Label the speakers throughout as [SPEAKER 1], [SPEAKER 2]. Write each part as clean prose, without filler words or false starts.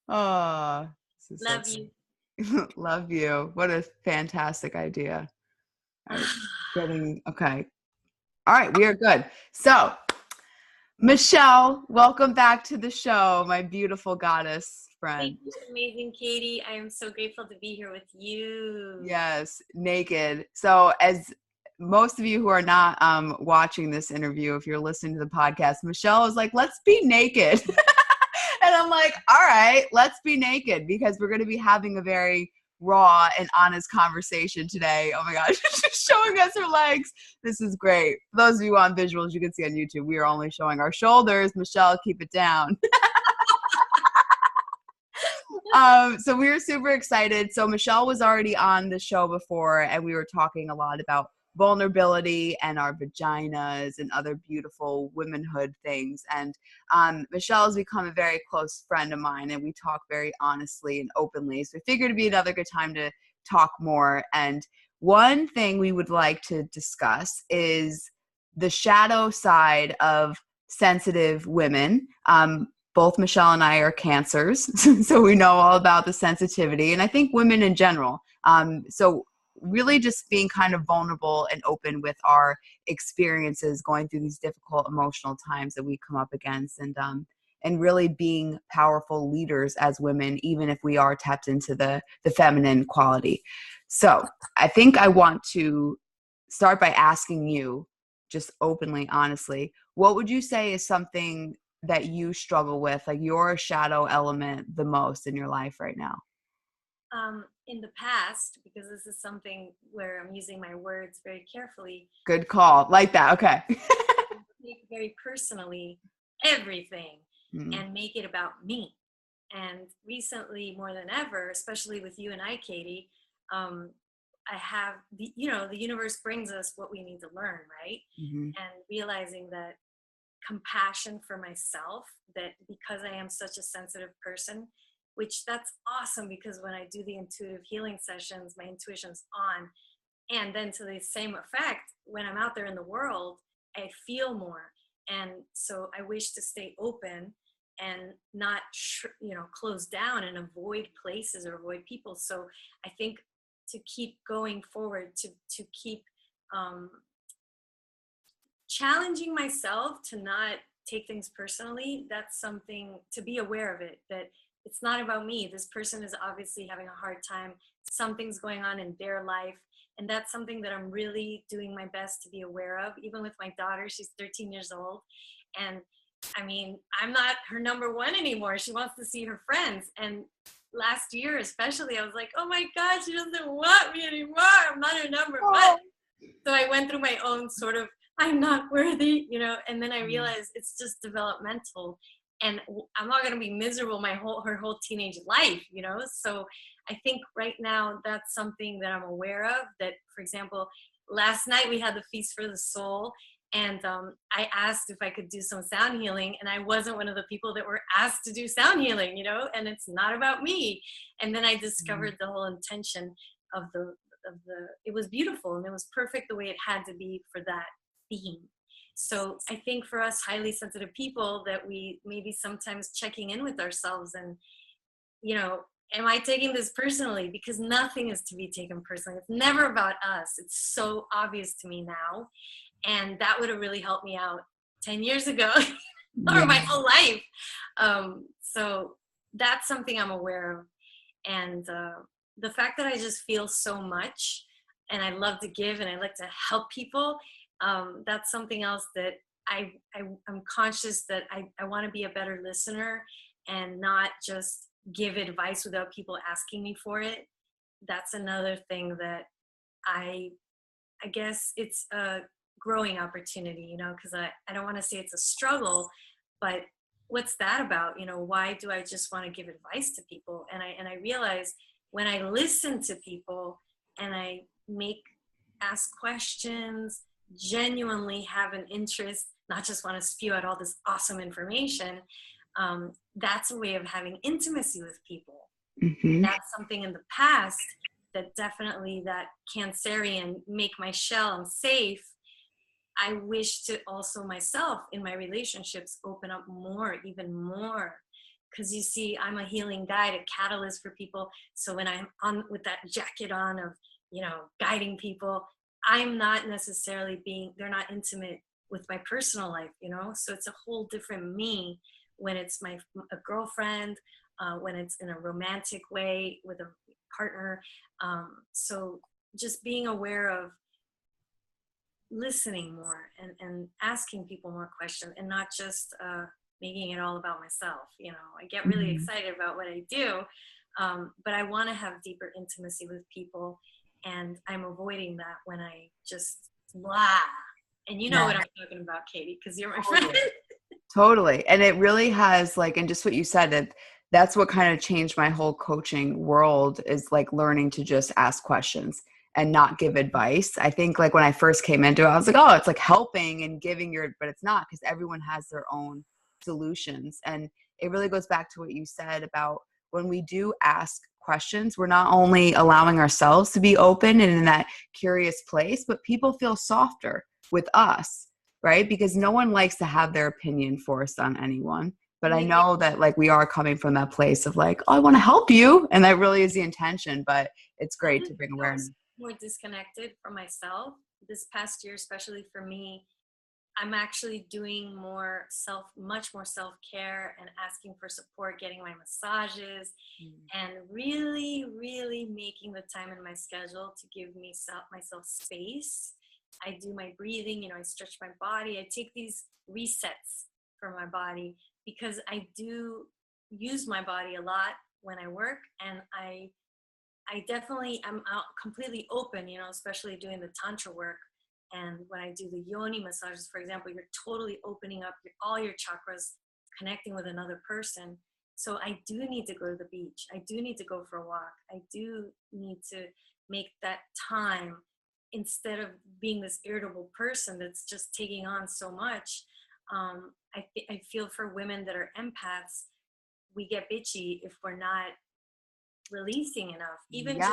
[SPEAKER 1] Oh, this is so
[SPEAKER 2] Love you.
[SPEAKER 1] love you. What a fantastic idea. All right, okay. All right, we are good. So, Michelle, welcome back to the show, my beautiful goddess
[SPEAKER 2] Thank
[SPEAKER 1] friend.
[SPEAKER 2] you, amazing Katie. I am so grateful to be here with you.
[SPEAKER 1] Yes, naked. So, as most of you who are not watching this interview, if you're listening to the podcast, Michelle was like, let's be naked. And I'm like, all right, let's be naked because we're going to be having a very raw and honest conversation today. Oh my gosh, she's showing us her legs. This is great. For those of you on visuals, you can see on YouTube, we are only showing our shoulders. Michelle, keep it down. So we were super excited. So Michelle was already on the show before, and we were talking a lot about vulnerability and our vaginas and other beautiful womanhood things. And Michelle has become a very close friend of mine, and we talk very honestly and openly. So we figured it'd be another good time to talk more. And one thing we would like to discuss is the shadow side of sensitive women. Both Michelle and I are cancers, so we know all about the sensitivity, and I think women in general. So really just being kind of vulnerable and open with our experiences going through these difficult emotional times that we come up against, and really being powerful leaders as women, even if we are tapped into the feminine quality. So I think I want to start by asking you, just openly, honestly, what would you say is something that you struggle with, like your shadow element the most in your life right now?
[SPEAKER 2] In the past, because this is something where I'm using my words very carefully,
[SPEAKER 1] Good call. Like that. Okay.
[SPEAKER 2] I take very personally everything
[SPEAKER 1] Mm,
[SPEAKER 2] and make it about me. And recently, more than ever, especially with you and I, Katie, um, I have the universe brings us what we need to learn, right?
[SPEAKER 1] mhm.
[SPEAKER 2] And realizing that compassion for myself, that because I am such a sensitive person, which that's awesome because when I do the intuitive healing sessions, my intuition's on. And then to the same effect, when I'm out there in the world, I feel more. And so I wish to stay open and not, close down and avoid places or avoid people. So I think to keep going forward, to keep um, challenging myself to not take things personally, that's something to be aware of it, that it's not about me. This person is obviously having a hard time. Something's going on in their life. And that's something that I'm really doing my best to be aware of, even with my daughter. She's 13 years old. And I mean, I'm not her number one anymore. She wants to see her friends. And last year, especially, I was like, oh my God, she doesn't want me anymore. I'm not her number one.
[SPEAKER 1] Oh.
[SPEAKER 2] So I went through my own sort of, I'm not worthy, and then I
[SPEAKER 1] Mm,
[SPEAKER 2] realized it's just developmental, and I'm not going to be miserable her whole teenage life. So I think right now that's something that I'm aware of, that, for example, last night we had the Feast for the Soul, and I asked if I could do some sound healing, and I wasn't one of the people that were asked to do sound healing, and it's not about me. And then I
[SPEAKER 1] mm,
[SPEAKER 2] discovered the whole intention of the it was beautiful, and it was perfect the way it had to be for that theme. So I think for us highly sensitive people, that we maybe sometimes checking in with ourselves and, you know, am I taking this personally? Because nothing is to be taken personally. It's never about us. It's so obvious to me now. And that would have really helped me out 10 years ago or
[SPEAKER 1] yeah.
[SPEAKER 2] my whole life. So that's something I'm aware of. And the fact that I just feel so much and I love to give and I like to help people, that's something else that I'm conscious that I want to be a better listener and not just give advice without people asking me for it. That's another thing that I I guess it's a growing opportunity, because I don't want to say it's a struggle, but what's that about? Why do I just want to give advice to people? And I realize when I listen to people and I ask questions, genuinely have an interest, not just want to spew out all this awesome information, that's a way of having intimacy with people. And
[SPEAKER 1] Hmm.
[SPEAKER 2] that's something in the past that definitely that Cancerian make my shell, I'm safe. I wish to also myself in my relationships open up more, even more, because you see, I'm a healing guide, a catalyst for people. So when I'm on with that jacket on of, guiding people, I'm not necessarily they're not intimate with my personal life, so it's a whole different me when it's a girlfriend, when it's in a romantic way with a partner. So just being aware of listening more and asking people more questions, and not just making it all about myself. I get really excited about what I do, but I want to have deeper intimacy with people, and I'm avoiding that when I just blah. And you know what I'm talking about, Katie, because you're my friend.
[SPEAKER 1] Totally. And it really has and just what you said, that's what kind of changed my whole coaching world, is learning to just ask questions and not give advice. I think when I first came into it, I was like, oh, it's helping and giving but it's not, because everyone has their own solutions. And it really goes back to what you said about when we do ask questions, we're not only allowing ourselves to be open and in that curious place, but people feel softer with us, right? Because no one likes to have their opinion forced on anyone. But I know that we are coming from that place of oh, I want to help you. And that really is the intention, but it's great to bring awareness.
[SPEAKER 2] More disconnected from myself this past year, especially for me. I'm actually doing much more self-care and asking for support, getting my massages, and really, really making the time in my schedule to give myself space. I do my breathing, I stretch my body. I take these resets for my body, because I do use my body a lot when I work, and I definitely am out completely open, especially doing the tantra work. And when I do the yoni massages, for example, you're totally opening up all your chakras, connecting with another person. So I do need to go to the beach. I do need to go for a walk. I do need to make that time, instead of being this irritable person that's just taking on so much. I feel for women that are empaths, we get bitchy if we're not releasing enough. Even just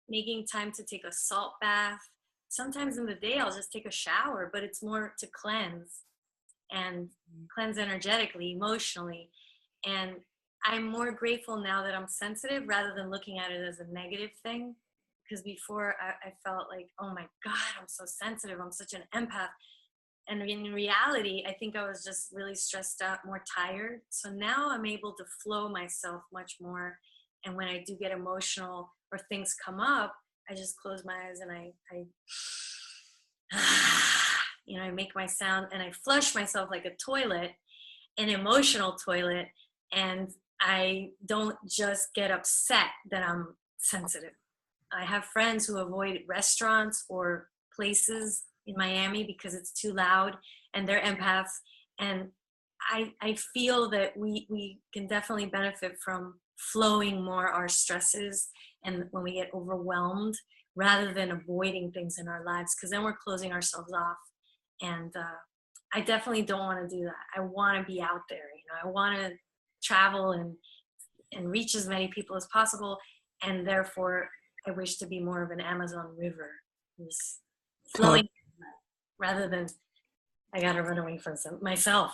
[SPEAKER 2] making time to take a salt bath. Sometimes in the day I'll just take a shower, but it's more to cleanse energetically, emotionally. And I'm more grateful now that I'm sensitive, rather than looking at it as a negative thing. Because before I felt like, oh my God, I'm so sensitive, I'm such an empath. And in reality, I think I was just really stressed out, more tired. So now I'm able to flow myself much more. And when I do get emotional or things come up, I just close my eyes and I make my sound, and I flush myself like a toilet, an emotional toilet. And I don't just get upset that I'm sensitive. I have friends who avoid restaurants or places in Miami because it's too loud, and they're empaths. And I feel that we can definitely benefit from flowing more our stresses, and when we get overwhelmed, rather than avoiding things in our lives, because then we're closing ourselves off. And I definitely don't want to do that. I want to be out there. I want to travel and reach as many people as possible. And therefore, I wish to be more of an Amazon river, just flowing, rather than I got to run away from myself.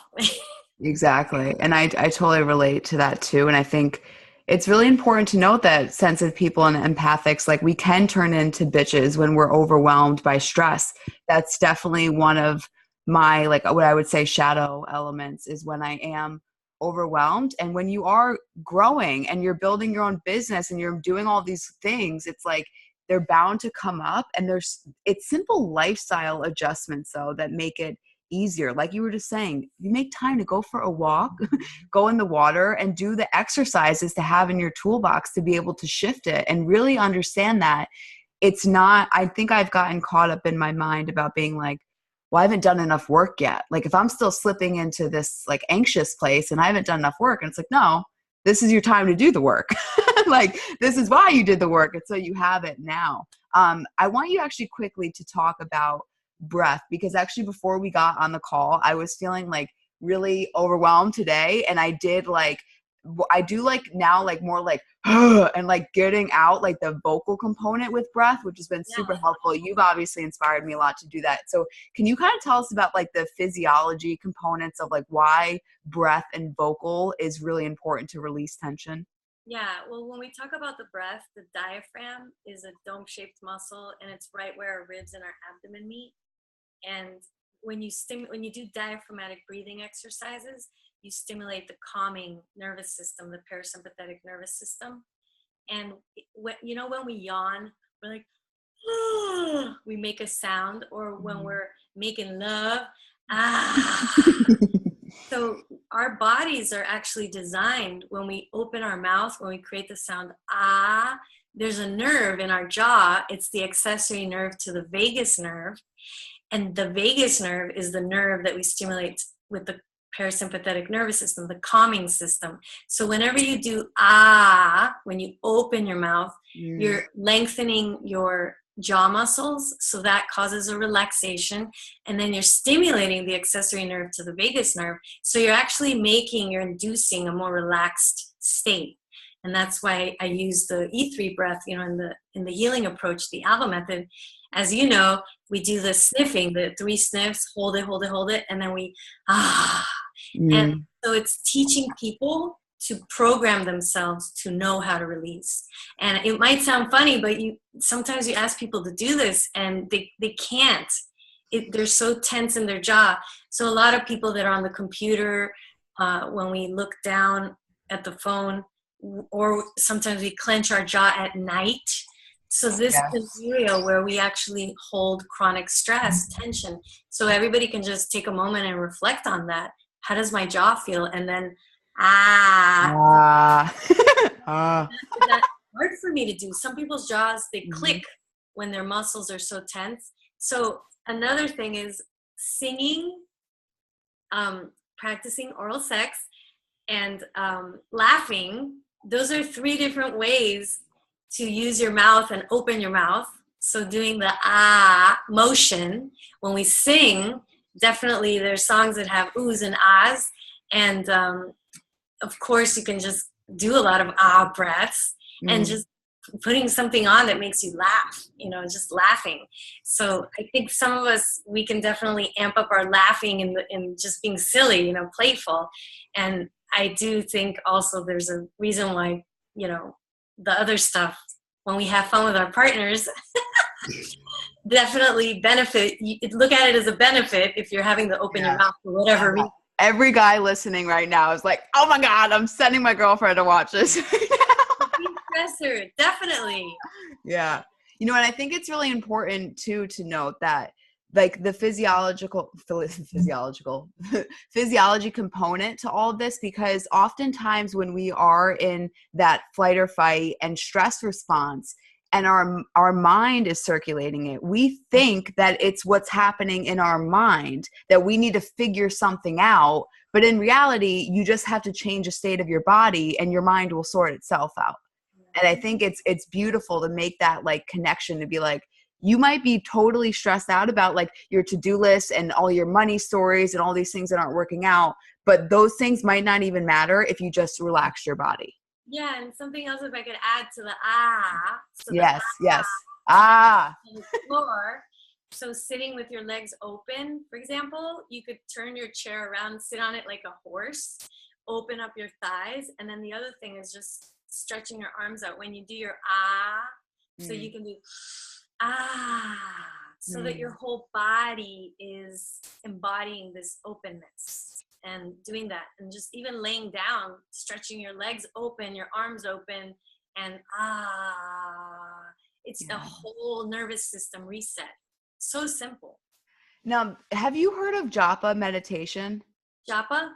[SPEAKER 1] Exactly. And I totally relate to that too. And I think it's really important to note that sensitive people and empathics, we can turn into bitches when we're overwhelmed by stress. That's definitely one of my, what I would say shadow elements, is when I am overwhelmed. And when you are growing and you're building your own business and you're doing all these things, it's they're bound to come up. And it's simple lifestyle adjustments though that make it easier. Like you were just saying, you make time to go for a walk, go in the water, and do the exercises to have in your toolbox to be able to shift it, and really understand that it's not, I think I've gotten caught up in my mind about being well, I haven't done enough work yet. If I'm still slipping into this anxious place and I haven't done enough work, and it's no, this is your time to do the work. This is why you did the work. And so you have it now. I want you actually quickly to talk about breath, because actually before we got on the call, I was feeling really overwhelmed today. And I did I do like now, like more like, and like getting out like the vocal component with breath, which has been super
[SPEAKER 2] Yeah.
[SPEAKER 1] helpful. You've obviously inspired me a lot to do that. So can you kind of tell us about like the physiology components of like why breath and vocal is really important to release tension?
[SPEAKER 2] Yeah, well, when we talk about the breath, the diaphragm is a dome-shaped muscle, and it's right where our ribs and our abdomen meet. And when you do diaphragmatic breathing exercises, you stimulate the calming nervous system, the parasympathetic nervous system. And when we yawn, we're like, we make a sound, or when
[SPEAKER 1] Mm.
[SPEAKER 2] we're making love, ah. So our bodies are actually designed when we open our mouth, when we create the sound ah, there's a nerve in our jaw. It's the accessory nerve to the vagus nerve. And the vagus nerve is the nerve that we stimulate with the parasympathetic nervous system, the calming system. So whenever you do ah, when you open your mouth,
[SPEAKER 1] Mm.
[SPEAKER 2] you're lengthening your jaw muscles. So that causes a relaxation. And then you're stimulating the accessory nerve to the vagus nerve. So you're inducing a more relaxed state. And that's why I use the E3 breath, in the healing approach, the ALBA method. As you know, we do the sniffing, the 3 sniffs, hold it, hold it, hold it, and then we ah. And
[SPEAKER 1] Mm.
[SPEAKER 2] so it's teaching people to program themselves to know how to release. And it might sound funny, but sometimes you ask people to do this and they can't. They're so tense in their jaw. So a lot of people that are on the computer, when we look down at the phone, or sometimes we clench our jaw at night. So this is
[SPEAKER 1] Yes.
[SPEAKER 2] an area where we actually hold chronic stress, tension. So everybody can just take a moment and reflect on that. How does my jaw feel? And then, ah,
[SPEAKER 1] Ah. Ah.
[SPEAKER 2] that's hard for me to do. Some people's jaws, they
[SPEAKER 1] Mhm.
[SPEAKER 2] click when their muscles are so tense. So another thing is singing, practicing oral sex, and laughing. Those are 3 different ways to use your mouth and open your mouth. So doing the ah motion when we sing, definitely there's songs that have oohs and ahs, and of course you can just do a lot of ah breaths and
[SPEAKER 1] Mm.
[SPEAKER 2] just putting something on that makes you laugh, just laughing. So I think some of us, we can definitely amp up our laughing and just being silly, playful. And I do think also there's a reason why, the other stuff, when we have fun with our partners, definitely benefit. Look at it as a benefit if you're having to open your
[SPEAKER 1] Yes.
[SPEAKER 2] mouth for whatever reason.
[SPEAKER 1] Every guy listening right now is like, oh my God, I'm sending my girlfriend to watch this.
[SPEAKER 2] De-stressor, definitely.
[SPEAKER 1] Yeah. And I think it's really important too to note that like the physiological physiology component to all of this, because oftentimes when we are in that flight or fight and stress response and our mind is circulating it, we think that it's what's happening in our mind, that we need to figure something out, but in reality you just have to change the state of your body and your mind will sort itself out. And I think it's beautiful to make that like connection, to be like, you might be totally stressed out about like your to-do list and all your money stories and all these things that aren't working out, but those things might not even matter if you just relax your body.
[SPEAKER 2] Yeah, and something else, if I could add to the ah, so the
[SPEAKER 1] Yes, yes. Ah.
[SPEAKER 2] on the floor. So sitting with your legs open, for example, you could turn your chair around, sit on it like a horse, open up your thighs. And then the other thing is just stretching your arms out when you do your ah. So you
[SPEAKER 1] Mm.
[SPEAKER 2] can do ah, so that your
[SPEAKER 1] Mm.
[SPEAKER 2] whole body is embodying this openness and doing that. And just even laying down, stretching your legs open, your arms open, and ah, it's a
[SPEAKER 1] Yeah.
[SPEAKER 2] whole nervous system reset. So simple.
[SPEAKER 1] Now, have you heard of japa meditation?
[SPEAKER 2] Japa?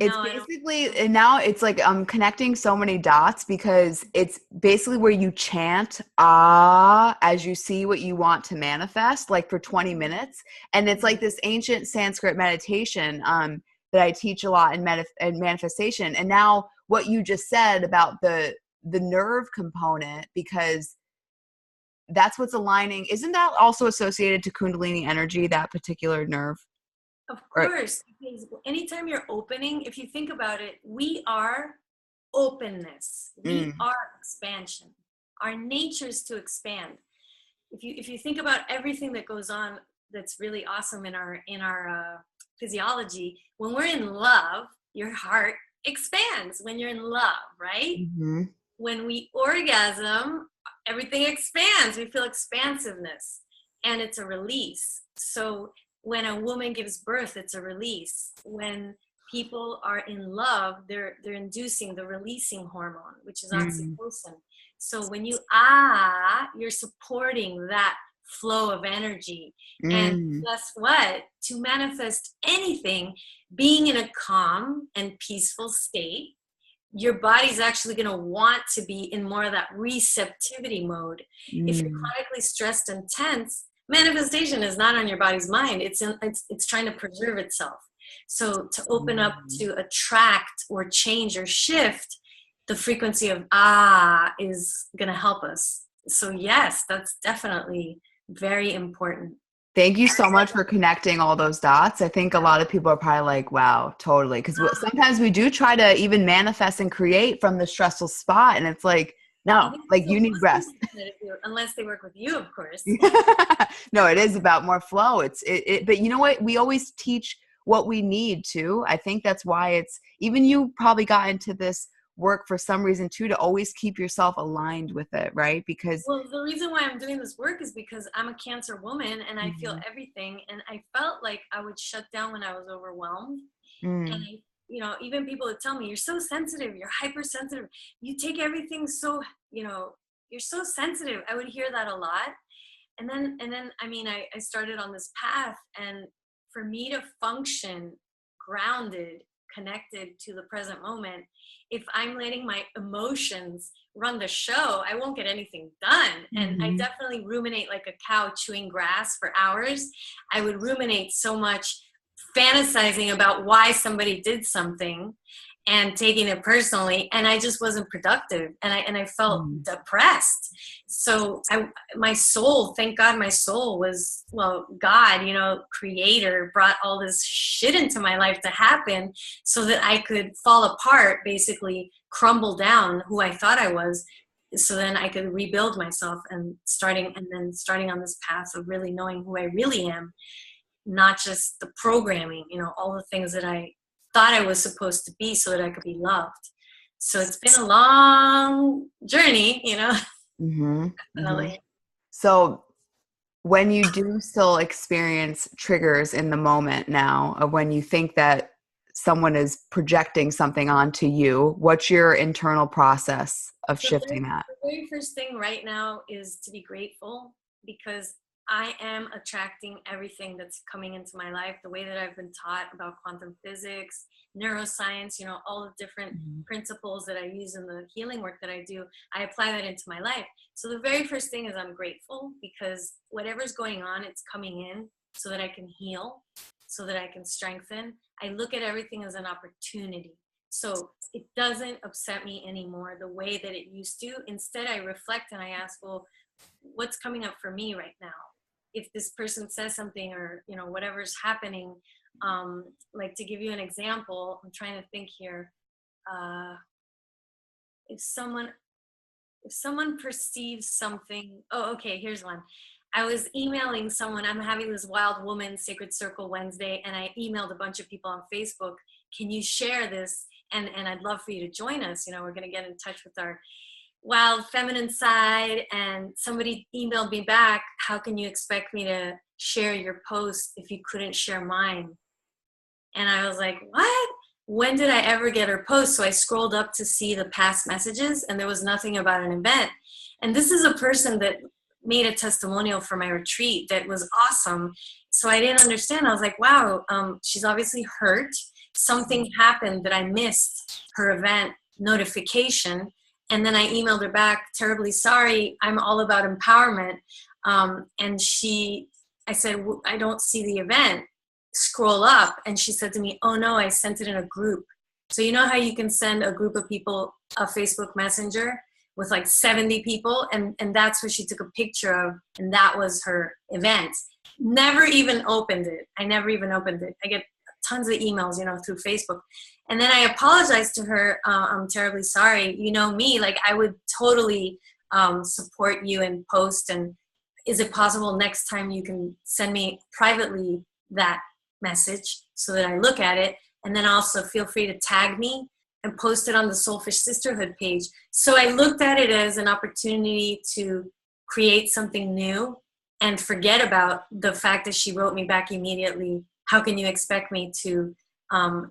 [SPEAKER 1] It's
[SPEAKER 2] No, I don't.
[SPEAKER 1] basically, and now it's like I'm connecting so many dots, because it's basically where you chant ah as you see what you want to manifest, like for 20 minutes. And it's like this ancient Sanskrit meditation that I teach a lot in manifestation. And now what you just said about the nerve component, because that's what's aligning. Isn't that also associated to Kundalini energy, that particular nerve?
[SPEAKER 2] Of
[SPEAKER 1] Or
[SPEAKER 2] course, because anytime you're opening, if you think about it, we are openness. We
[SPEAKER 1] mm,
[SPEAKER 2] are expansion. Our nature is to expand. If you think about everything that goes on, that's really awesome in our physiology. When we're in love, your heart expands. When you're in love, right?
[SPEAKER 1] mhm,
[SPEAKER 2] When we orgasm, everything expands. We feel expansiveness, and it's a release. So when a woman gives birth, it's a release. When people are in love, they're inducing the releasing hormone, which is
[SPEAKER 1] mm,
[SPEAKER 2] oxytocin. So when you're supporting that flow of energy. And
[SPEAKER 1] mm,
[SPEAKER 2] guess what? To manifest anything, being in a calm and peaceful state, your body's actually going to want to be in more of that receptivity mode. If you're
[SPEAKER 1] mm,
[SPEAKER 2] chronically stressed and tense, manifestation is not on your body's mind. It's trying to preserve itself. So to open up
[SPEAKER 1] mm.
[SPEAKER 2] to attract or change or shift, the frequency of is going to help us. So yes, that's definitely very important.
[SPEAKER 1] Thank you so much for connecting all those dots. I think a lot of people are probably like, wow, totally. Because sometimes we do try to even manifest and create from the stressful spot. And it's like, no,
[SPEAKER 2] Even
[SPEAKER 1] like
[SPEAKER 2] so
[SPEAKER 1] you need
[SPEAKER 2] most
[SPEAKER 1] rest.
[SPEAKER 2] people can't do it, unless they work with you, of course.
[SPEAKER 1] No, it is about more flow. But you know what? We always teach what we need to. I think that's why it's even you probably got into this work for some reason too, to always keep yourself aligned with it, right? Because
[SPEAKER 2] Well, the reason why I'm doing this work is because I'm a Cancer woman and I feel
[SPEAKER 1] Mhm.
[SPEAKER 2] everything. And I felt like I would shut down when I was overwhelmed. And
[SPEAKER 1] Mm,
[SPEAKER 2] even people would tell me, you're so sensitive, you're hypersensitive, you take everything so, you're so sensitive. I would hear that a lot. And then I started on this path, and for me to function grounded, connected to the present moment, if I'm letting my emotions run the show, I won't get anything done. And I
[SPEAKER 1] mhm,
[SPEAKER 2] definitely ruminate like a cow chewing grass for hours. I would ruminate so much, fantasizing about why somebody did something and taking it personally, and I just wasn't productive, and I felt
[SPEAKER 1] mm,
[SPEAKER 2] depressed. So my soul, thank God, my soul was, well, God, creator brought all this shit into my life to happen so that I could fall apart, basically crumble down who I thought I was, so then I could rebuild myself, and then starting on this path of really knowing who I really am, not just the programming, all the things that I thought I was supposed to be so that I could be loved. So it's been a long journey,
[SPEAKER 1] mhm, mhm.
[SPEAKER 2] definitely.
[SPEAKER 1] So when you do still experience triggers in the moment now of when you think that someone is projecting something onto you, what's your internal process of shifting that?
[SPEAKER 2] The very first thing right now is to be grateful, because I am attracting everything that's coming into my life, the way that I've been taught about quantum physics, neuroscience, all the different
[SPEAKER 1] Mhm,
[SPEAKER 2] principles that I use in the healing work that I do. I apply that into my life. So the very first thing is I'm grateful, because whatever's going on, it's coming in so that I can heal, so that I can strengthen. I look at everything as an opportunity. So it doesn't upset me anymore the way that it used to. Instead, I reflect and I ask, well, what's coming up for me right now? If this person says something, or whatever's happening, like, to give you an example, I'm trying to think here. uh, if someone if someone perceives something, oh, okay, here's one. I was emailing someone, I'm having this Wild Woman Sacred Circle Wednesday, and I emailed a bunch of people on Facebook, can you share this, and I'd love for you to join us, we're going to get in touch with our wild feminine side. And somebody emailed me back, how can you expect me to share your post if you couldn't share mine? And I was like, what? When did I ever get her post? So I scrolled up to see the past messages, and there was nothing about an event. And this is a person that made a testimonial for my retreat that was awesome. So I didn't understand. I was like, wow, she's obviously hurt. Something happened that I missed her event notification. And then I emailed her back, terribly sorry, I'm all about empowerment. And I said, I don't see the event. Scroll up, and she said to me, oh no, I sent it in a group. So you know how you can send a group of people a Facebook Messenger with like 70 people, and that's what she took a picture of, and that was her event. never even opened it. I never even opened it. I get tons of emails, through Facebook. And then I apologized to her. I'm terribly sorry. You know me, like I would totally support you and post. And is it possible next time you can send me privately that message so that I look at it? And then also feel free to tag me and post it on the Soulfish Sisterhood page. So I looked at it as an opportunity to create something new and forget about the fact that she wrote me back immediately. How can you expect me to?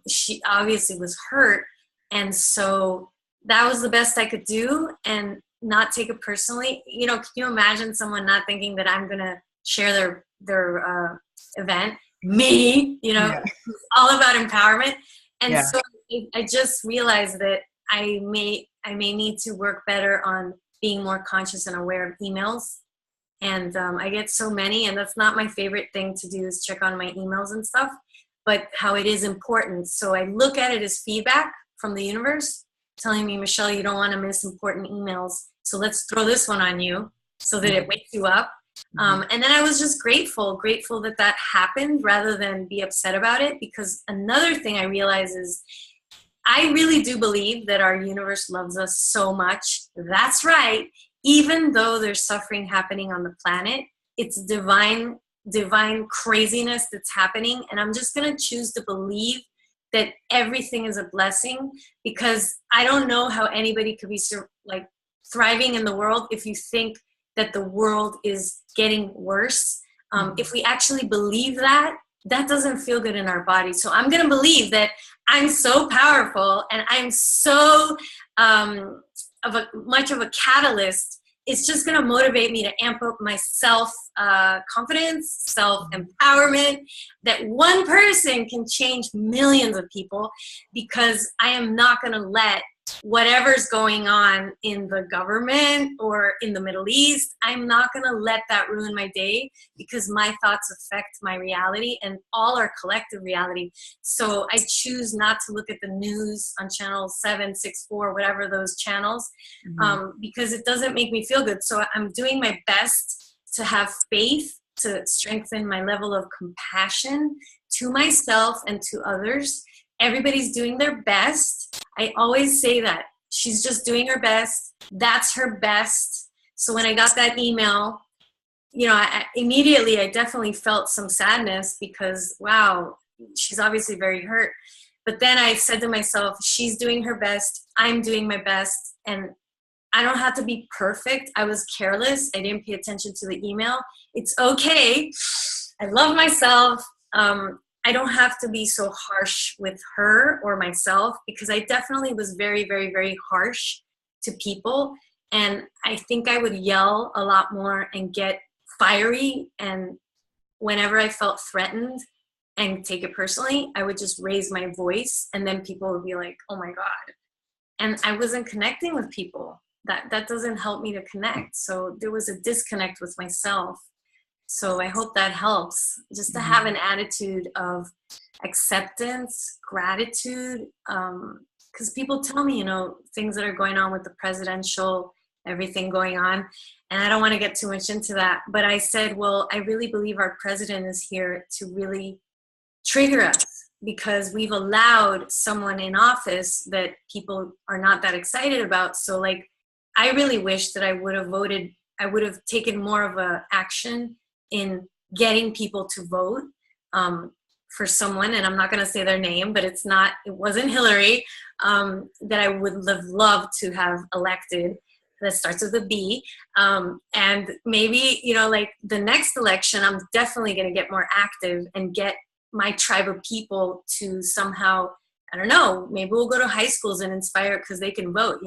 [SPEAKER 2] She obviously was hurt. And so that was the best I could do and not take it personally. Can you imagine someone not thinking that I'm going to share their event? Me,
[SPEAKER 1] Yeah.
[SPEAKER 2] all about empowerment. And
[SPEAKER 1] Yeah.
[SPEAKER 2] so I just realized that I may need to work better on being more conscious and aware of emails. And I get so many, and that's not my favorite thing to do, is check on my emails and stuff, but how it is important. So I look at it as feedback from the universe telling me, Michelle, you don't want to miss important emails. So let's throw this one on you so that it wakes you up. And then I was just grateful that happened rather than be upset about it. Because another thing I realize is I really do believe that our universe loves us so much. That's right. Even though there's suffering happening on the planet, it's divine craziness that's happening. And I'm just going to choose to believe that everything is a blessing, because I don't know how anybody could be like thriving in the world if you think that the world is getting worse. If we actually believe that, that doesn't feel good in our body. So I'm going to believe that I'm so powerful and I'm so much of a catalyst. It's just going to motivate me to amp up my self-confidence, self-empowerment, that one person can change millions of people, because I am not going to let whatever's going on in the government or in the Middle East, I'm not going to let that ruin my day, because my thoughts affect my reality and all our collective reality. So I choose not to look at the news on channel 764, whatever those channels, because it doesn't make me feel good. So I'm doing my best to have faith, to strengthen my level of compassion to myself and to others. Everybody's doing their best. I always say that. She's just doing her best. That's her best. So when I got that email, I definitely felt some sadness, because, wow, she's obviously very hurt. But then I said to myself, she's doing her best. I'm doing my best. And I don't have to be perfect. I was careless. I didn't pay attention to the email. It's okay. I love myself. I don't have to be so harsh with her or myself, because I definitely was very, very, very harsh to people. And I think I would yell a lot more and get fiery. And whenever I felt threatened and take it personally, I would just raise my voice, and then people would be like, oh my God. And I wasn't connecting with people. That doesn't help me to connect. So there was a disconnect with myself. So I hope that helps, just to have an attitude of acceptance, gratitude, because people tell me, things that are going on with the presidential, everything going on, and I don't want to get too much into that. But I said, well, I really believe our president is here to really trigger us, because we've allowed someone in office that people are not that excited about. So, like, I really wish that I would have taken more of a action in getting people to vote for someone, and I'm not going to say their name, but it wasn't Hillary, that I would have loved to have elected, that starts with a B. And maybe, like the next election, I'm definitely going to get more active and get my tribe of people to somehow, I don't know, maybe we'll go to high schools and inspire, because they can vote,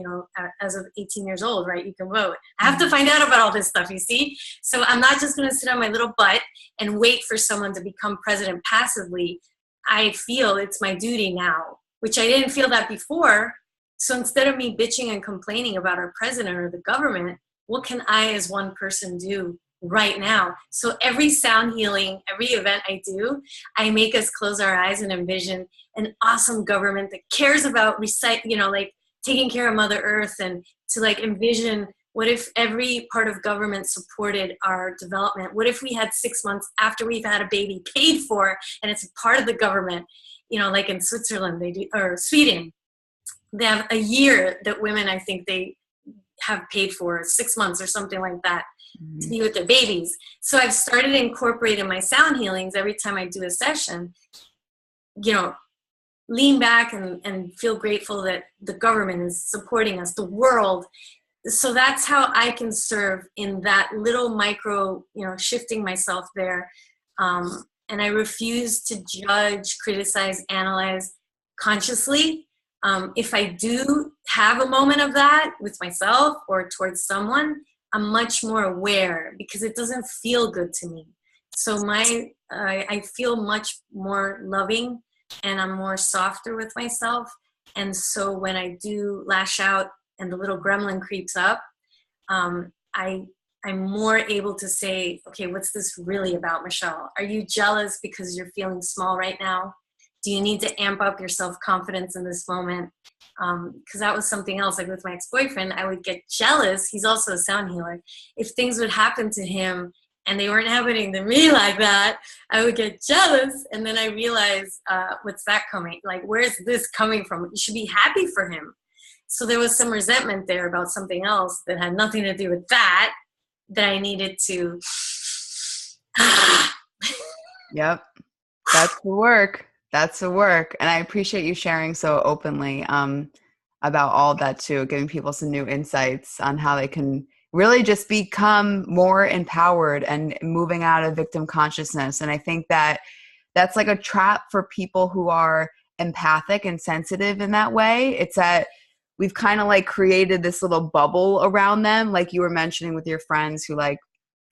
[SPEAKER 2] as of 18 years old, right? You can vote. I have to find out about all this stuff, you see? So I'm not just going to sit on my little butt and wait for someone to become president passively. I feel it's my duty now, which I didn't feel that before. So instead of me bitching and complaining about our president or the government, what can I as one person do right now? So every sound healing, every event I do, I make us close our eyes and envision an awesome government that cares about taking care of Mother Earth, and to like envision What if every part of government supported our development? What if we had 6 months after we've had a baby paid for, and it's part of the government? You know, like in Switzerland, they do, or Sweden, they have a year that women, I think they have paid for 6 months or something like that to be with their babies. So I've started incorporating my sound healings every time I do a session, you know, lean back and feel grateful that the government is supporting us, the world. So that's how I can serve in that little micro, you know, shifting myself there. And I refuse to judge, criticize, analyze consciously. If I do have a moment of that with myself or towards someone, I'm much more aware because it doesn't feel good to me. So I feel much more loving, and I'm more softer with myself. And so when I do lash out and the little gremlin creeps up, I'm more able to say, okay, what's this really about, Michelle? Are you jealous because you're feeling small right now? Do you need to amp up your self-confidence in this moment? Because that was something else. Like with my ex-boyfriend, I would get jealous. He's also a sound healer. If things would happen to him and they weren't happening to me like that, I would get jealous. And then I realized, what's that coming? Like, where's this coming from? You should be happy for him. So there was some resentment there about something else that had nothing to do with that I needed to.
[SPEAKER 1] Yep. That's the work. That's the work. And I appreciate you sharing so openly about all that too, giving people some new insights on how they can really just become more empowered and moving out of victim consciousness. And I think that that's like a trap for people who are empathic and sensitive in that way. It's that we've kind of like created this little bubble around them, like you were mentioning with your friends who like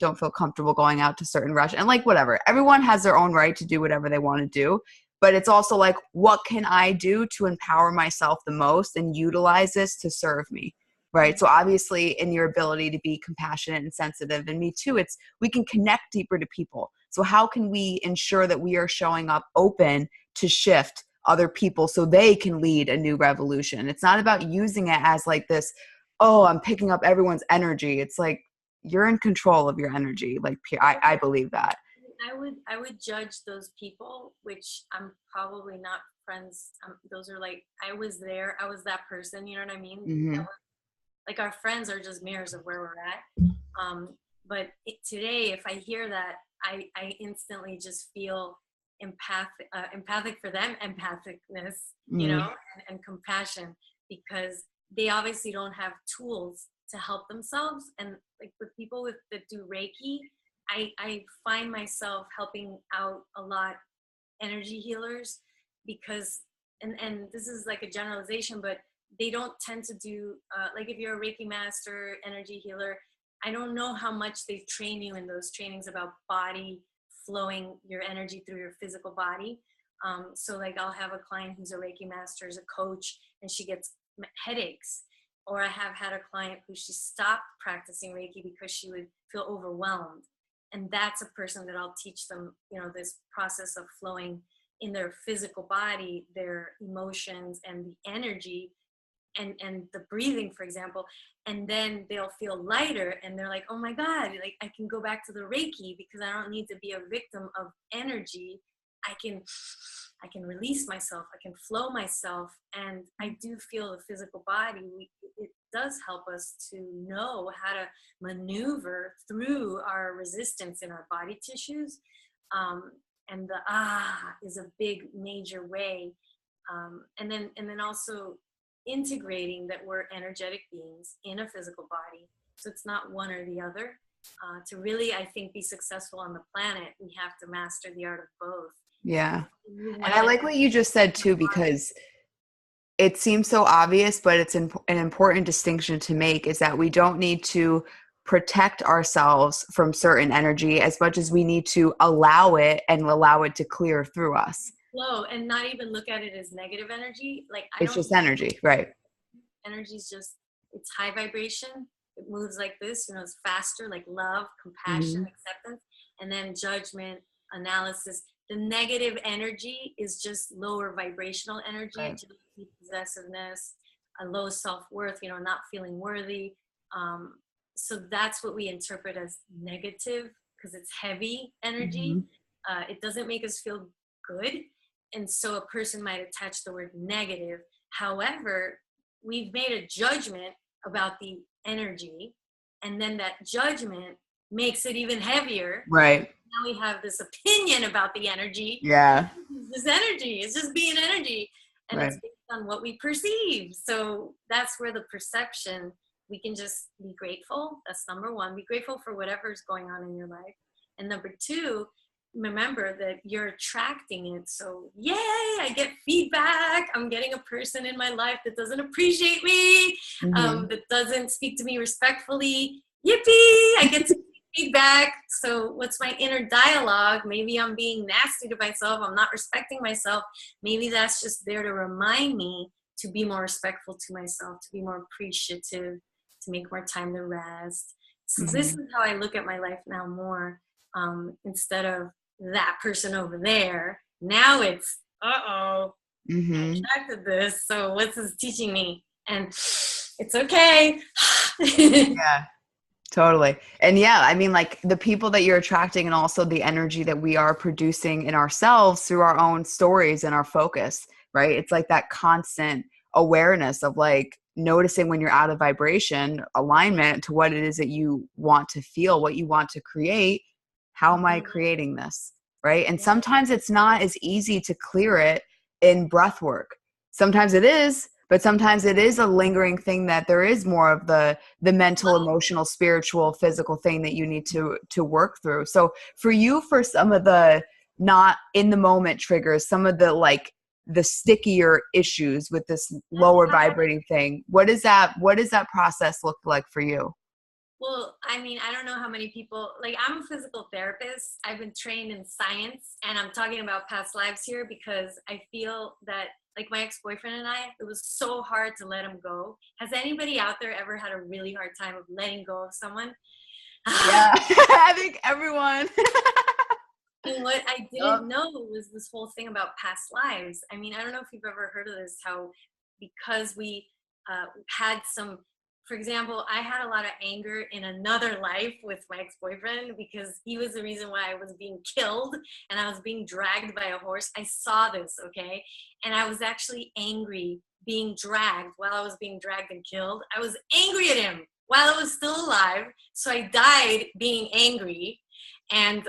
[SPEAKER 1] don't feel comfortable going out to certain restaurants, and like whatever. Everyone has their own right to do whatever they want to do. But it's also like, what can I do to empower myself the most and utilize this to serve me? Right. So obviously in your ability to be compassionate and sensitive, and me too, it's we can connect deeper to people. So how can we ensure that we are showing up open to shift other people so they can lead a new revolution? It's not about using it as like this, oh, I'm picking up everyone's energy. It's like you're in control of your energy. Like I believe that.
[SPEAKER 2] I would judge those people, which I'm probably not friends. Those are like, I was there, I was that person. You know what I mean?
[SPEAKER 1] Mm-hmm.
[SPEAKER 2] Like our friends are just mirrors of where we're at. But today, if I hear that, I instantly just feel empathic for them, empathicness, you know, and compassion, because they obviously don't have tools to help themselves. And like with people that do Reiki, I find myself helping out a lot energy healers, because and this is like a generalization, but they don't tend to do like if you're a Reiki master, energy healer, I don't know how much they train you in those trainings about body flowing your energy through your physical body. So like I'll have a client who's a Reiki master, is a coach, and she gets headaches. Or I have had a client who she stopped practicing Reiki because she would feel overwhelmed. And that's a person that I'll teach them, you know, this process of flowing in their physical body, their emotions and the energy and the breathing, for example. And then they'll feel lighter and they're like, oh my God, like I can go back to the Reiki because I don't need to be a victim of energy. I can release myself, I can flow myself. And I do feel the physical body, it does help us to know how to maneuver through our resistance in our body tissues. And the is a big major way. And then also integrating that we're energetic beings in a physical body. So it's not one or the other. To really, I think, be successful on the planet, we have to master the art of both.
[SPEAKER 1] Yeah. And I like what you just said too, because it seems so obvious, but it's an important distinction to make, is that we don't need to protect ourselves from certain energy as much as we need to allow it and allow it to clear through us.
[SPEAKER 2] Flow, and not even look at it as negative energy. Like
[SPEAKER 1] it's just energy, right?
[SPEAKER 2] Energy is just, it's high vibration. It moves like this, you know, it's faster, like love, compassion, acceptance, and then judgment, analysis. The negative energy is just lower vibrational energy,
[SPEAKER 1] Right.
[SPEAKER 2] jealousy, possessiveness, a low self-worth, you know, not feeling worthy. So that's what we interpret as negative, because it's heavy energy.
[SPEAKER 1] Mhm.
[SPEAKER 2] It doesn't make us feel good. And so a person might attach the word negative. However, we've made a judgment about the energy, and then that judgment makes it even heavier.
[SPEAKER 1] Right.
[SPEAKER 2] Now we have this opinion about the energy.
[SPEAKER 1] Yeah.
[SPEAKER 2] This energy is just being energy, and
[SPEAKER 1] Right.
[SPEAKER 2] it's based on what we perceive. So that's where the perception, we can just be grateful. That's number one. Be grateful for whatever's going on in your life. And number two, remember that you're attracting it. So yay, I get feedback. I'm getting a person in my life that doesn't appreciate me,
[SPEAKER 1] Mhm.
[SPEAKER 2] that doesn't speak to me respectfully. Yippee, I get to feedback. So what's my inner dialogue? Maybe I'm being nasty to myself. I'm not respecting myself. Maybe that's just there to remind me to be more respectful to myself, to be more appreciative, to make more time to rest. So this
[SPEAKER 1] Mhm.
[SPEAKER 2] is how I look at my life now more, instead of that person over there. Now it's, uh-oh, I
[SPEAKER 1] Mhm.
[SPEAKER 2] attracted this. So what's this teaching me? And it's okay.
[SPEAKER 1] Yeah. Totally. And yeah, I mean, like the people that you're attracting and also the energy that we are producing in ourselves through our own stories and our focus, right? It's like that constant awareness of like noticing when you're out of vibration, alignment to what it is that you want to feel, what you want to create. How am I
[SPEAKER 2] Mhm.
[SPEAKER 1] creating this? Right. And
[SPEAKER 2] Yeah.
[SPEAKER 1] sometimes it's not as easy to clear it in breath work. Sometimes it is, but sometimes it is a lingering thing that there is more of the mental, emotional, spiritual, physical thing that you need to work through. So for you, for some of the not in the moment triggers, some of the like the stickier issues with this lower vibrating thing, what does that process look like for you?
[SPEAKER 2] Well, I mean, I don't know how many people, like, I'm a physical therapist. I've been trained in science, and I'm talking about past lives here because I feel that, like, my ex-boyfriend and I, it was so hard to let him go. Has anybody out there ever had a really hard time of letting go of someone?
[SPEAKER 1] Yeah. I think everyone.
[SPEAKER 2] And what I
[SPEAKER 1] Yup.
[SPEAKER 2] didn't know was this whole thing about past lives. I mean, I don't know if you've ever heard of this, how because we had some, for example, I had a lot of anger in another life with my ex-boyfriend because he was the reason why I was being killed and I was being dragged by a horse. I saw this, okay? And I was actually angry being dragged while I was being dragged and killed. I was angry at him while I was still alive. So I died being angry. And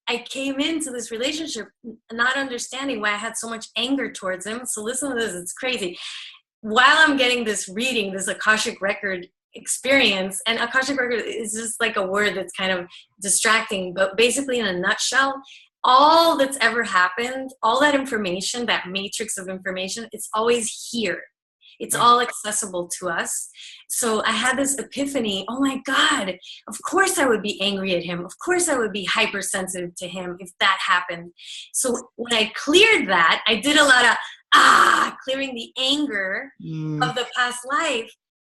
[SPEAKER 2] I came into this relationship not understanding why I had so much anger towards him. So listen to this, it's crazy. While I'm getting this reading, this Akashic record experience, and Akashic record is just like a word that's kind of distracting, but basically in a nutshell, all that's ever happened, all that information, that matrix of information, it's always here. It's
[SPEAKER 1] Right.
[SPEAKER 2] all accessible to us. So I had this epiphany, oh my God, of course I would be angry at him. Of course I would be hypersensitive to him if that happened. So when I cleared that, I did a lot of clearing the anger
[SPEAKER 1] Mm.
[SPEAKER 2] of the past life.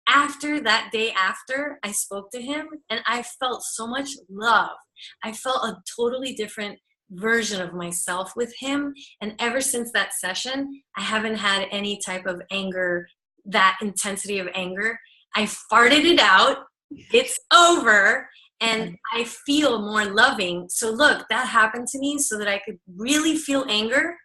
[SPEAKER 2] After that day after, I spoke to him and I felt so much love. I felt a totally different version of myself with him. And ever since that session, I haven't had any type of anger, that intensity of anger. I farted it out. It's over. And I feel more loving. So look, that happened to me so that I could really feel anger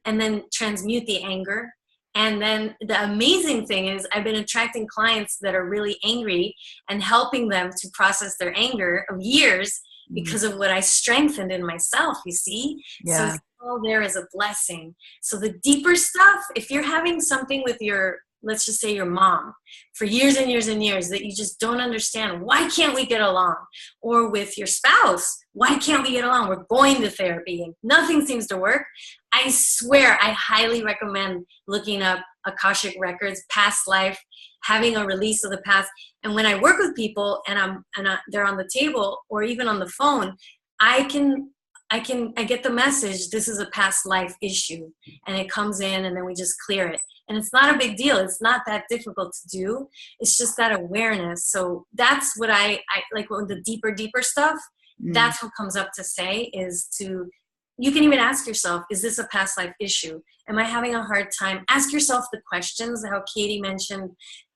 [SPEAKER 2] and then transmute the anger. And then the amazing thing is I've been attracting clients that are really angry and helping them to process their anger of years
[SPEAKER 1] Mm.
[SPEAKER 2] because of what I strengthened in myself, you see? So
[SPEAKER 1] Yeah.
[SPEAKER 2] it's all there as a blessing. So the deeper stuff, if you're having something with your, let's just say your mom, for years and years and years that you just don't understand, why can't we get along? Or with your spouse, why can't we get along? We're going to therapy and nothing seems to work. I swear, I highly recommend looking up Akashic records, past life, having a release of the past. And when I work with people and they're on the table or even on the phone, I get the message, this is a past life issue, and it comes in and then we just clear it. And it's not a big deal. It's not that difficult to do. It's just that awareness. So that's what I like with the deeper stuff.
[SPEAKER 1] Mm.
[SPEAKER 2] That's what comes up to say is to, you can even ask yourself, is this a past life issue? Am I having a hard time? Ask yourself the questions, how Katie mentioned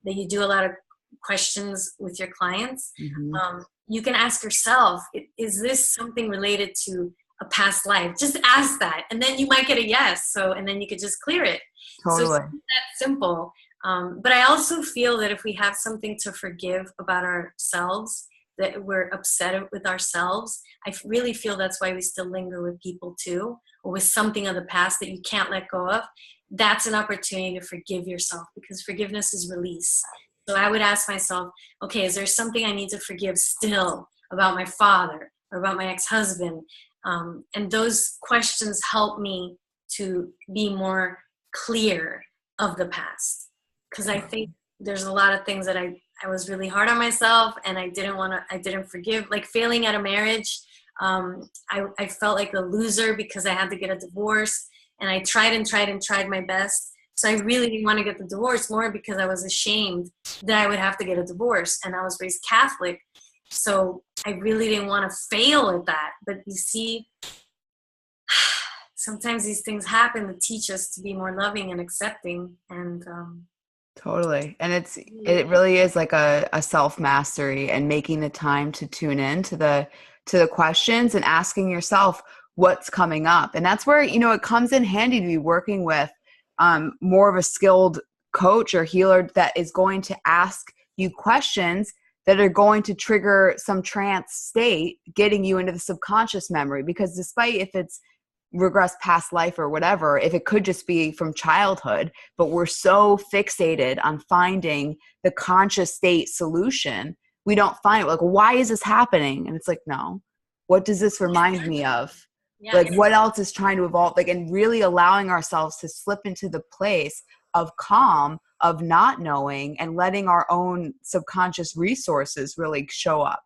[SPEAKER 2] that you do a lot of questions with your clients,
[SPEAKER 1] Mm-hmm.
[SPEAKER 2] you can ask yourself, is this something related to a past life? Just ask that, and then you might get a yes. So, and then you could just clear it. So it's
[SPEAKER 1] Totally.
[SPEAKER 2] that simple. But I also feel that if we have something to forgive about ourselves, that we're upset with ourselves, I really feel that's why we still linger with people too, or with something of the past that you can't let go of. That's an opportunity to forgive yourself, because forgiveness is release. So I would ask myself, okay, is there something I need to forgive still about my father or about my ex-husband? And those questions help me to be more clear of the past. Because I think there's a lot of things that I was really hard on myself, and I didn't forgive. Like failing at a marriage, I felt like a loser because I had to get a divorce, and I tried and tried and tried my best. So I really didn't want to get the divorce, more because I was ashamed that I would have to get a divorce, and I was raised Catholic. So I really didn't want to fail at that. But you see, sometimes these things happen to teach us to be more loving and accepting. And
[SPEAKER 1] Totally. And it really is like a self-mastery, and making the time to tune in to the questions and asking yourself what's coming up. And that's where, it comes in handy to be working with more of a skilled coach or healer that is going to ask you questions that are going to trigger some trance state, getting you into the subconscious memory. Because despite if it's regress past life or whatever, if it could just be from childhood, but we're so fixated on finding the conscious state solution, we don't find it. Like, why is this happening? And it's like, no, what does this remind me of? Like,
[SPEAKER 2] yes.
[SPEAKER 1] what else is trying to evolve? Like, and really allowing ourselves to slip into the place of calm, of not knowing, and letting our own subconscious resources really show up.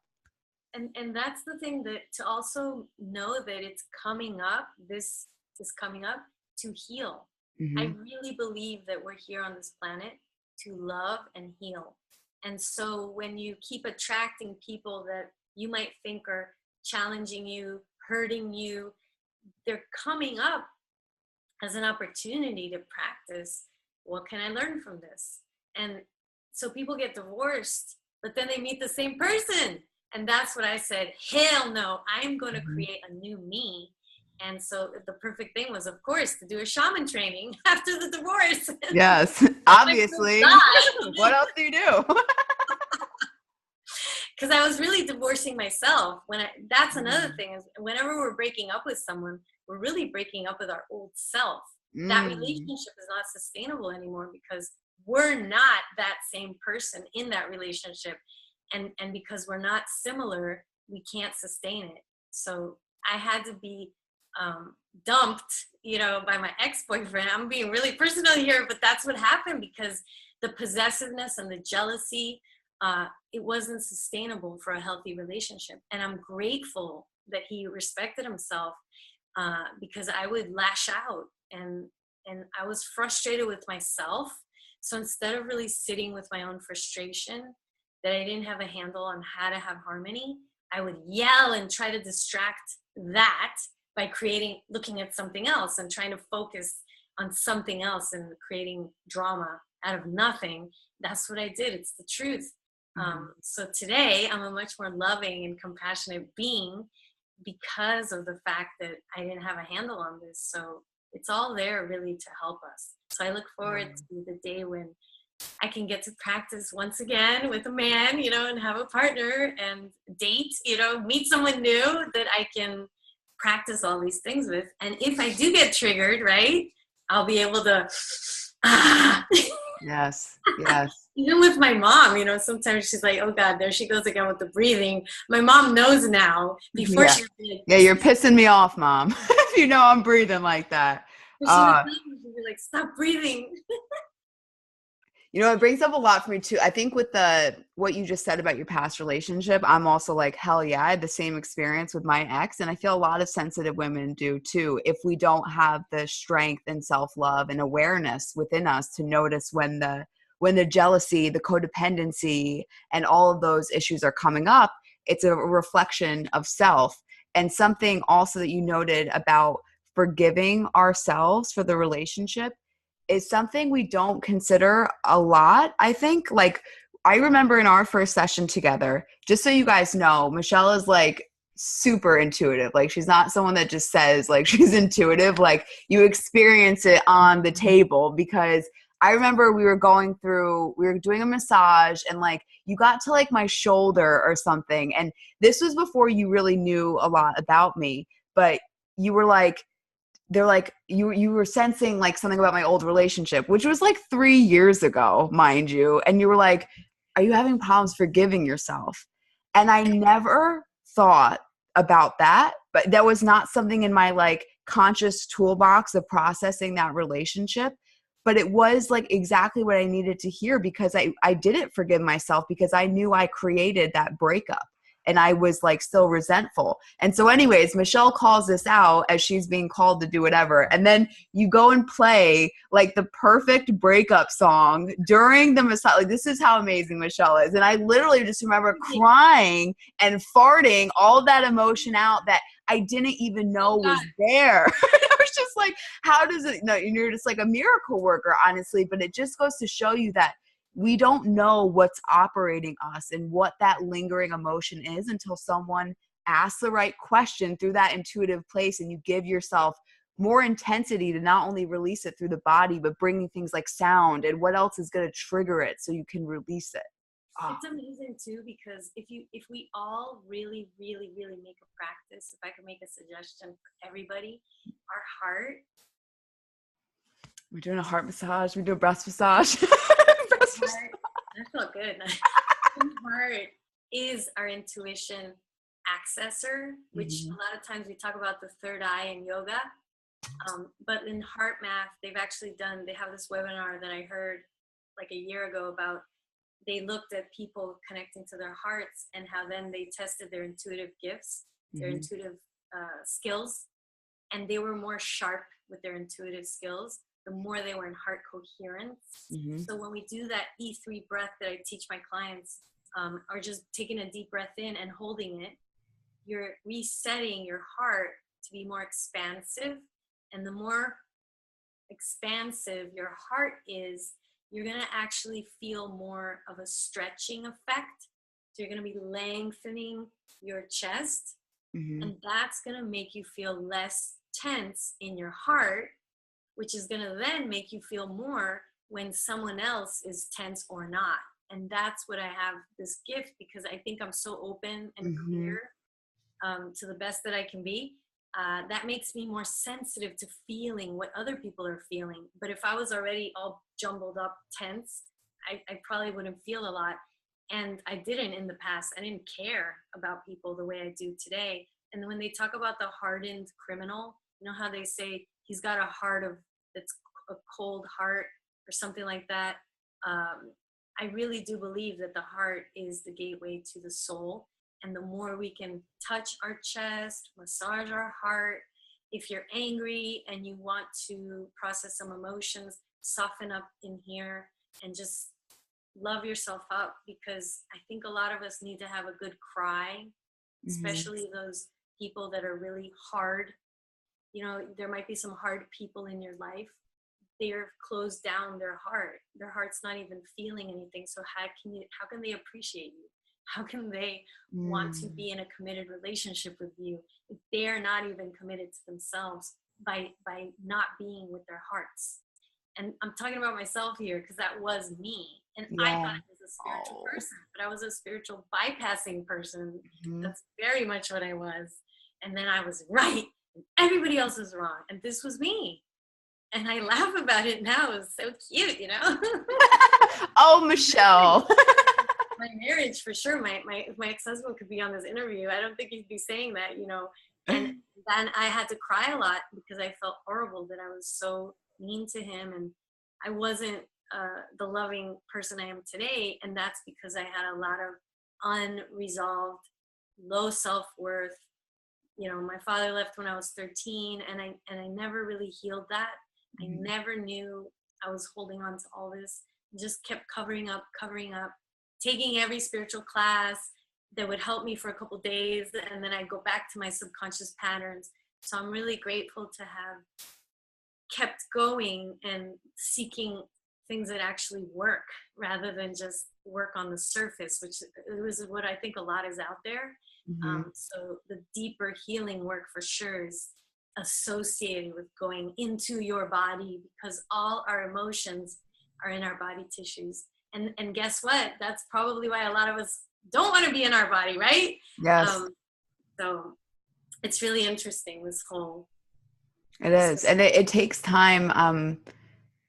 [SPEAKER 2] And that's the thing, that to also know that it's coming up, this is coming up to heal. I
[SPEAKER 1] Mm-hmm.
[SPEAKER 2] really believe that we're here on this planet to love and heal. And so when you keep attracting people that you might think are challenging you, hurting you, they're coming up as an opportunity to practice, what can I learn from this? And so people get divorced, but then they meet the same person. And that's what I said, hell no, I'm going to
[SPEAKER 1] Mm-hmm.
[SPEAKER 2] create a new me. And so the perfect thing was, of course, to do a shaman training after the divorce.
[SPEAKER 1] Yes,
[SPEAKER 2] Like,
[SPEAKER 1] obviously. What else do you do?
[SPEAKER 2] because I was really divorcing myself. That's another thing, is whenever we're breaking up with someone, we're really breaking up with our old self. That
[SPEAKER 1] Mm.
[SPEAKER 2] relationship is not sustainable anymore, because we're not that same person in that relationship. And because we're not similar, we can't sustain it. So I had to be dumped, by my ex-boyfriend. I'm being really personal here, but that's what happened, because the possessiveness and the jealousy, it wasn't sustainable for a healthy relationship. And I'm grateful that he respected himself, because I would lash out, and I was frustrated with myself. So instead of really sitting with my own frustration, that I didn't have a handle on how to have harmony, I would yell and try to distract that by looking at something else and trying to focus on something else and creating drama out of nothing. That's what I did. It's the truth. So today I'm a much more loving and compassionate being, because of the fact that I didn't have a handle on this. So it's all there really to help us. So I look forward to the day when I can get to practice once again with a man, and have a partner and date, meet someone new that I can practice all these things with. And if I do get triggered, right, I'll be able to,
[SPEAKER 1] Yes. Yes.
[SPEAKER 2] even with my mom, sometimes she's like, oh God, there she goes again with the breathing. My mom knows now. Before
[SPEAKER 1] Yeah.
[SPEAKER 2] she would be
[SPEAKER 1] Yeah. You're pissing me off, Mom. If you know I'm breathing like that.
[SPEAKER 2] she would
[SPEAKER 1] Uh,
[SPEAKER 2] she'd be like, stop breathing.
[SPEAKER 1] it brings up a lot for me too. I think with what you just said about your past relationship, I'm also like, hell yeah, I had the same experience with my ex. And I feel a lot of sensitive women do too, if we don't have the strength and self-love and awareness within us to notice when the jealousy, the codependency, and all of those issues are coming up. It's a reflection of self. And something also that you noted about forgiving ourselves for the relationship is something we don't consider a lot. I think, like, I remember in our first session together, just so you guys know, Michelle is like super intuitive. Like she's not someone that just says like she's intuitive. Like you experience it on the table, because I remember we were doing a massage, and like you got to like my shoulder or something. And this was before you really knew a lot about me, but you were like, they're like, you were sensing like something about my old relationship, which was like 3 years ago, mind you. And you were like, are you having problems forgiving yourself? And I never thought about that, but that was not something in my like conscious toolbox of processing that relationship. But it was like exactly what I needed to hear, because I didn't forgive myself, because I knew I created that breakup and I was like still resentful. And so anyways, Michelle calls this out as she's being called to do whatever. And then you go and play like the perfect breakup song during the massage. Like, this is how amazing Michelle is. And I literally just remember crying and farting all that emotion out that I didn't even know was there. I was just like, how does it, no, you're just like a miracle worker, honestly. But it just goes to show you that we don't know what's operating us and what that lingering emotion is until someone asks the right question through that intuitive place, and you give yourself more intensity to not only release it through the body, but bringing things like sound and what else is going to trigger it so you can release it.
[SPEAKER 2] It's amazing too, because if we all really, really, really make a practice, if I could make a suggestion for everybody, our heart.
[SPEAKER 1] We're doing a heart massage. We do a breast massage.
[SPEAKER 2] I feel good. The heart is our intuition accessor, which a lot of times we talk about the third eye in yoga. But in heart math, they have this webinar that I heard like a year ago about, they looked at people connecting to their hearts and how then they tested their intuitive gifts, their intuitive skills, and they were more sharp with their intuitive skills the more they were in heart coherence. So when we do that E3 breath that I teach my clients, or just taking a deep breath in and holding it, you're resetting your heart to be more expansive. And the more expansive your heart is, you're going to actually feel more of a stretching effect. So you're going to be lengthening your chest, and that's going to make you feel less tense in your heart, which is going to then make you feel more when someone else is tense or not. And that's what I have this gift, because I think I'm so open and clear to the best that I can be. That makes me more sensitive to feeling what other people are feeling. But if I was already all jumbled up, tense, I probably wouldn't feel a lot. And I didn't in the past. I didn't care about people the way I do today. And when they talk about the hardened criminal, you know how they say he's got a heart that's a cold heart or something like that. I really do believe that the heart is the gateway to the soul. And the more we can touch our chest, massage our heart, if you're angry and you want to process some emotions, soften up in here and just love yourself up, because I think a lot of us need to have a good cry, especially those people that are really hard. You know, there might be some hard people in your life. They're closed down their heart. Their heart's not even feeling anything. So how can they appreciate you? How can they want to be in a committed relationship with you if they're not even committed to themselves by not being with their hearts? And I'm talking about myself here, because that was me. And I thought I was a spiritual person, but I was a spiritual bypassing person. That's very much what I was. And then I was right, and everybody else was wrong. And this was me. And I laugh about it now. It's so cute, you know?
[SPEAKER 1] Oh, Michelle.
[SPEAKER 2] My marriage, for sure. My ex-husband could be on this interview. I don't think he'd be saying that, you know. And then I had to cry a lot because I felt horrible that I was so mean to him, and I wasn't the loving person I am today. And that's because I had a lot of unresolved, low self-worth. You know, my father left when I was 13, and I never really healed that. I never knew I was holding on to all this. I just kept covering up, taking every spiritual class that would help me for a couple days, and then I'd go back to my subconscious patterns. So I'm really grateful to have kept going and seeking things that actually work rather than just work on the surface, which is what I think a lot is out there.
[SPEAKER 1] Mm-hmm.
[SPEAKER 2] So the deeper healing work for sure is associated with going into your body, because all our emotions are in our body tissues. And guess what? That's probably why a lot of us don't want to be in our body, right?
[SPEAKER 1] Yes.
[SPEAKER 2] So it's really interesting, this whole.
[SPEAKER 1] It is. And it takes time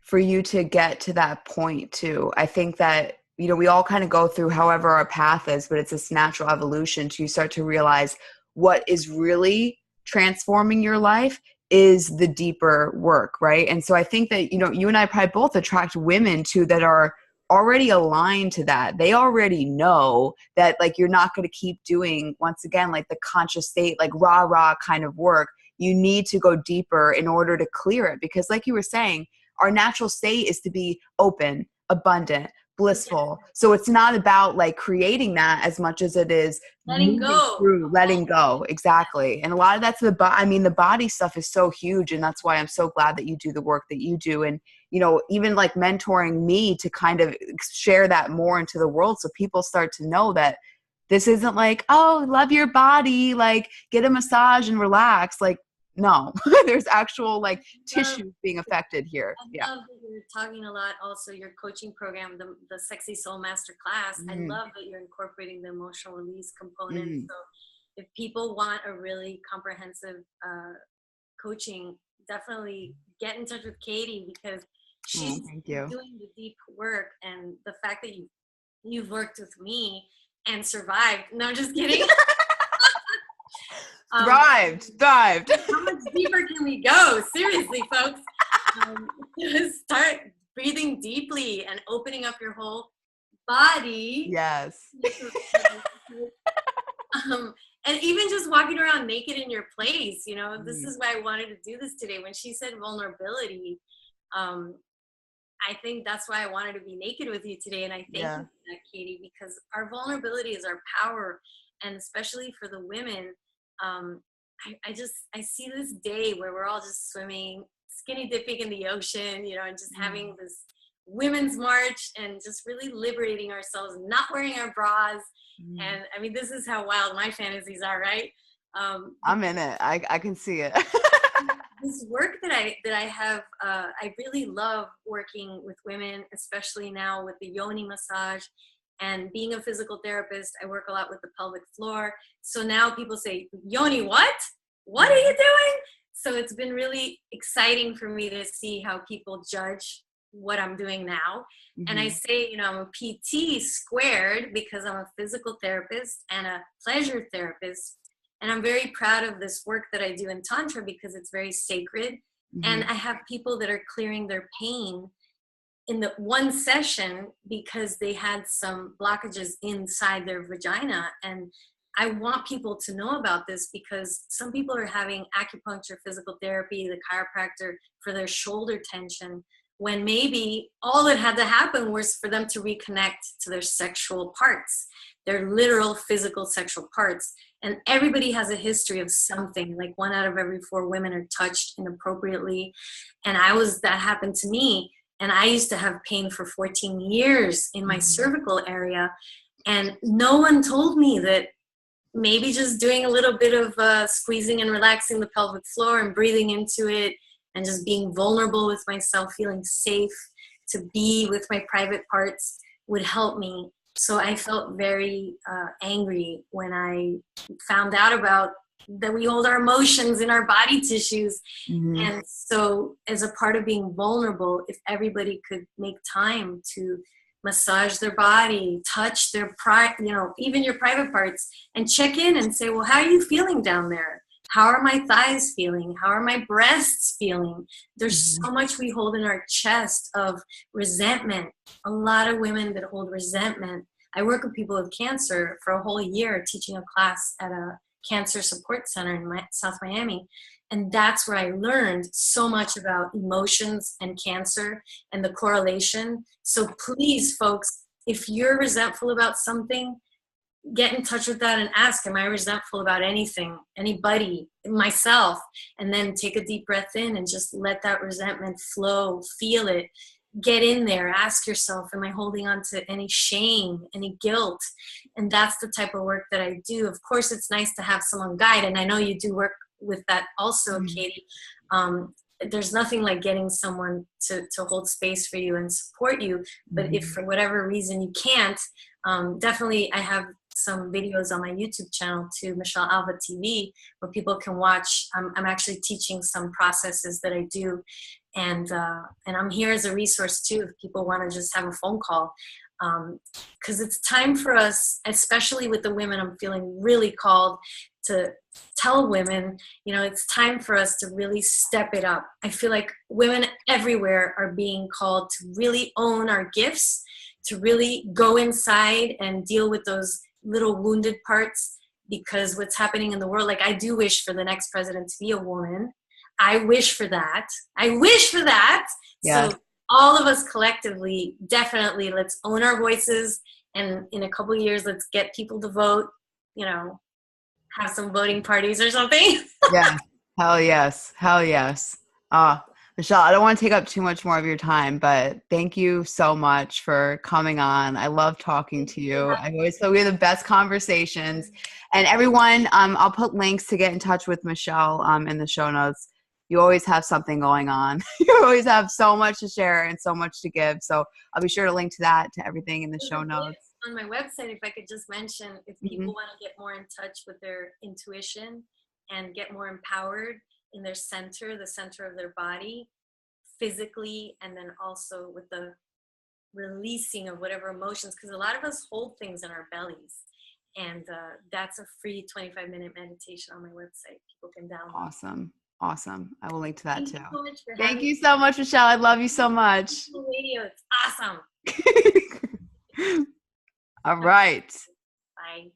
[SPEAKER 1] for you to get to that point too. I think that, you know, we all kind of go through however our path is, but it's this natural evolution to start to realize what is really transforming your life is the deeper work, right? And so I think that, you know, you and I probably both attract women too that are already aligned to that. They already know that, like, you're not going to keep doing, once again, like the conscious state, like rah kind of work. You need to go deeper in order to clear it, because like you were saying, our natural state is to be open, abundant, blissful. So it's not about like creating that as much as it is
[SPEAKER 2] Letting go.
[SPEAKER 1] letting go. Exactly. And a lot of that's the body stuff is so huge. And that's why I'm so glad that you do the work that you do. And, you know, even like mentoring me to kind of share that more into the world, so people start to know that this isn't like, oh, love your body, like get a massage and relax. Like, no, there's actual like tissues being affected here.
[SPEAKER 2] I love that you're talking a lot. Also, your coaching program, the Sexy Soul Master Class. I love that you're incorporating the emotional release component. So if people want a really comprehensive coaching, definitely get in touch with Katie, because she's doing the deep work. And the fact that you've worked with me and survived. No, I'm just kidding.
[SPEAKER 1] Thrived.
[SPEAKER 2] How much deeper can we go? Seriously, folks. Just start breathing deeply and opening up your whole body.
[SPEAKER 1] Yes.
[SPEAKER 2] And even just walking around naked in your place, you know, this is why I wanted to do this today. When she said vulnerability, I think that's why I wanted to be naked with you today. And I thank you for that, Katie, because our vulnerability is our power. And especially for the women, I see this day where we're all just swimming, skinny dipping in the ocean, you know, and just having this women's march and just really liberating ourselves, not wearing our bras. And I mean, this is how wild my fantasies are, right?
[SPEAKER 1] I'm in it. I can see it.
[SPEAKER 2] This work that I have, I really love working with women, especially now with the yoni massage. And being a physical therapist, I work a lot with the pelvic floor. So now people say, Yoni, what? What are you doing? So it's been really exciting for me to see how people judge what I'm doing now. And I say, you know, I'm a PT squared because I'm a physical therapist and a pleasure therapist. And I'm very proud of this work that I do in Tantra because it's very sacred. And I have people that are clearing their pain in the one session because they had some blockages inside their vagina. And I want people to know about this because some people are having acupuncture, physical therapy, the chiropractor for their shoulder tension, when maybe all that had to happen was for them to reconnect to their sexual parts, their literal physical sexual parts. And everybody has a history of something. Like 1 out of every 4 women are touched inappropriately. And that happened to me. And I used to have pain for 14 years in my cervical area. And no one told me that maybe just doing a little bit of squeezing and relaxing the pelvic floor and breathing into it and just being vulnerable with myself, feeling safe to be with my private parts would help me. So I felt very angry when I found out about that we hold our emotions in our body tissues. And so as a part of being vulnerable, if everybody could make time to massage their body, touch their even your private parts, and check in and say, well, how are you feeling down there? How are my thighs feeling? How are my breasts feeling? There's so much we hold in our chest of resentment. A lot of women that hold resentment. I work with people with cancer for a whole year teaching a class at a cancer support center in South Miami. And that's where I learned so much about emotions and cancer and the correlation. So please, folks, if you're resentful about something, get in touch with that and ask, am I resentful about anything, anybody, myself? And then take a deep breath in and just let that resentment flow, feel it. get in there, ask yourself, am I holding on to any shame, any guilt? And that's the type of work that I do. Of course, it's nice to have someone guide, and I know you do work with that also, Katie. There's nothing like getting someone to hold space for you and support you. But if for whatever reason you can't, definitely I have some videos on my YouTube channel to Michelle Alva TV where people can watch. I'm actually teaching some processes that I do. And I'm here as a resource too if people want to just have a phone call. Because it's time for us, especially with the women, I'm feeling really called to tell women, you know, it's time for us to really step it up. I feel like women everywhere are being called to really own our gifts, to really go inside and deal with those little wounded parts, because what's happening in the world, like I do wish for the next president to be a woman. I wish for that. I wish for that.
[SPEAKER 1] Yeah.
[SPEAKER 2] So all of us collectively, definitely, let's own our voices. And in a couple of years, let's get people to vote, you know, have some voting parties or something.
[SPEAKER 1] Yeah. Hell yes. Hell yes. Michelle, I don't want to take up too much more of your time, but thank you so much for coming on. I love talking to you. I always feel we have the best conversations. And everyone, I'll put links to get in touch with Michelle in the show notes. You always have something going on. You always have so much to share and so much to give. So I'll be sure to link to that, to everything in the show notes.
[SPEAKER 2] On my website, if I could just mention, if people want to get more in touch with their intuition and get more empowered in their center, the center of their body, physically, and then also with the releasing of whatever emotions, because a lot of us hold things in our bellies. And that's a free 25-minute meditation on my website. People can download.
[SPEAKER 1] Awesome. I will link to that too.
[SPEAKER 2] Thank
[SPEAKER 1] you so much, Michelle. I love you so much.
[SPEAKER 2] Radio, it's awesome.
[SPEAKER 1] All right.
[SPEAKER 2] Bye.